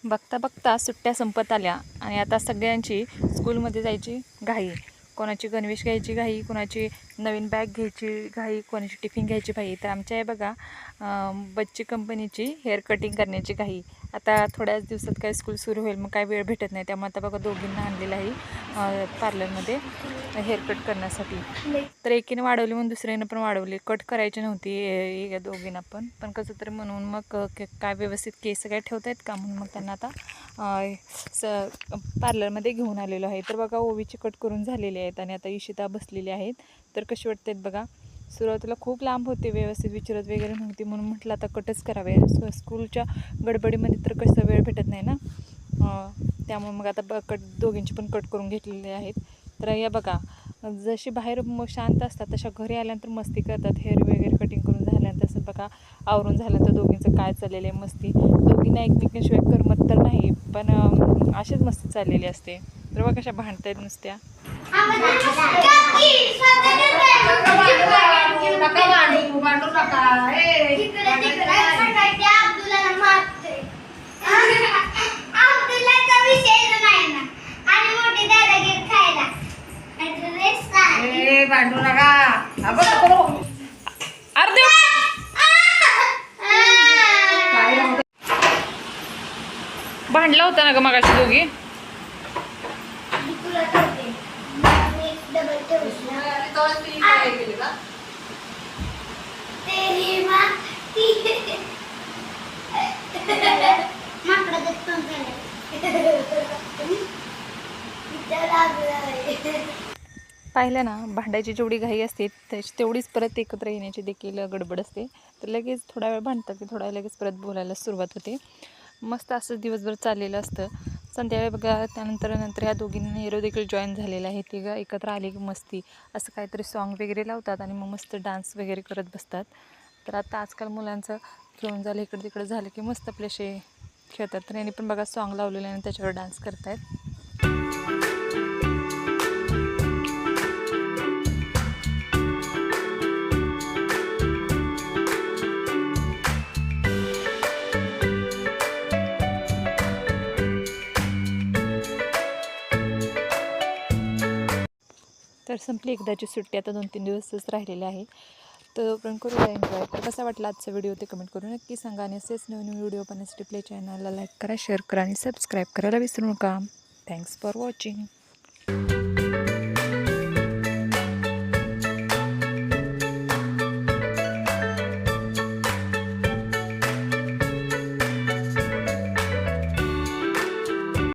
बघता बघता सुट्ट्या संपत आल्या आणि आता सगळ्यांची स्कूलमध्ये जायची घाई. कोणाची गणवेश घ्यायची घाई, कोणाची नवीन बॅग घ्यायची घाई, कोणाची टिफिन घ्यायची घाई. तर आमच्या आहे बघा बच्ची कंपनीची हेअर कटिंग करण्याची घाई. आता थोड्याच दिवसात काय स्कूल सुरू होईल, मग काय वेळ भेटत नाही. त्यामुळे आता बघा दोघींना आणलेलं आहे पार्लरमध्ये हेअर कट करण्यासाठी. तर एकीने वाढवली म्हणून दुसऱ्यानं पण वाढवली. कट करायची नव्हती या दोघींना पण कसं तरी म्हणून मग काय व्यवस्थित केस काय ठेवता आहेत का म्हणून मग त्यांना आता पार्लरमध्ये घेऊन आलेलो आहे. तर बघा ओवीची कट करून झालेली आहेत आणि आता इशिता बसलेली आहेत. तर कशी वाटतात बघा. सुरुवातीला खूप लांब होते, व्यवस्थित विचारत वगैरे नव्हती म्हणून म्हटलं आता कटच करावे. स्कूलच्या गडबडीमध्ये तर कसं वेळ भेटत नाही ना, त्यामुळे मग आता दोघींची पण कट करून घेतलेली आहेत. तर या बघा जशी बाहेर शांत असतात तशा घरी आल्यानंतर मस्ती करतात. हेअर वगैरे कटिंग करून झाल्यानंतर असं बघा आवरून झाल्यानंतर दोघींचं काय चाललेलं आहे मस्ती. दोघींना एकमेकांशिवाय करमत तर नाही, पण अशीच मस्ती चाललेली असते. तर बघा कशा भांडतायत नुसत्या. भांडू नका. भांडला होता ना ग मगाशी दोघी. पाहिलं ना, भांडायची जेवढी घाई असते तेवढीच परत एकत्र येण्याची देखील गडबड असते. तर लगेच थोडा वेळ भांडतात की थोडा वेळ लगेच परत बोलायला सुरुवात होते. मस्त असं दिवसभर चाललेलं असतं. संध्याकाळी बघा त्यानंतर ह्या दोघींनी हिरो देखील जॉईन झालेला आहे. तिघं एकत्र आले की मस्ती असं काहीतरी सॉन्ग वगैरे लावतात आणि मग मस्त डान्स वगैरे करत बसतात. तर आता आजकाल मुलांचं खेळून झालं इकडे तिकडे झालं की मस्त आपल्याशी खेळतात. तर यांनी पण बघा सॉन्ग लावलेलं आणि त्याच्यावर डान्स करत आहेत. तर संपली एकदाची सुट्टी, आता 2-3 दिवसच राहिलेले आहे. तर पण करूया एन्जॉय. तर कसा वाटला आजचा व्हिडिओ ते कमेंट करून नक्की सांगा. आणि असेच नवीन व्हिडिओ पाहण्यासाठी प्ले चॅनलला लाईक करा, शेअर करा आणि सबस्क्राईब करायला विसरू नका. Thanks for watching.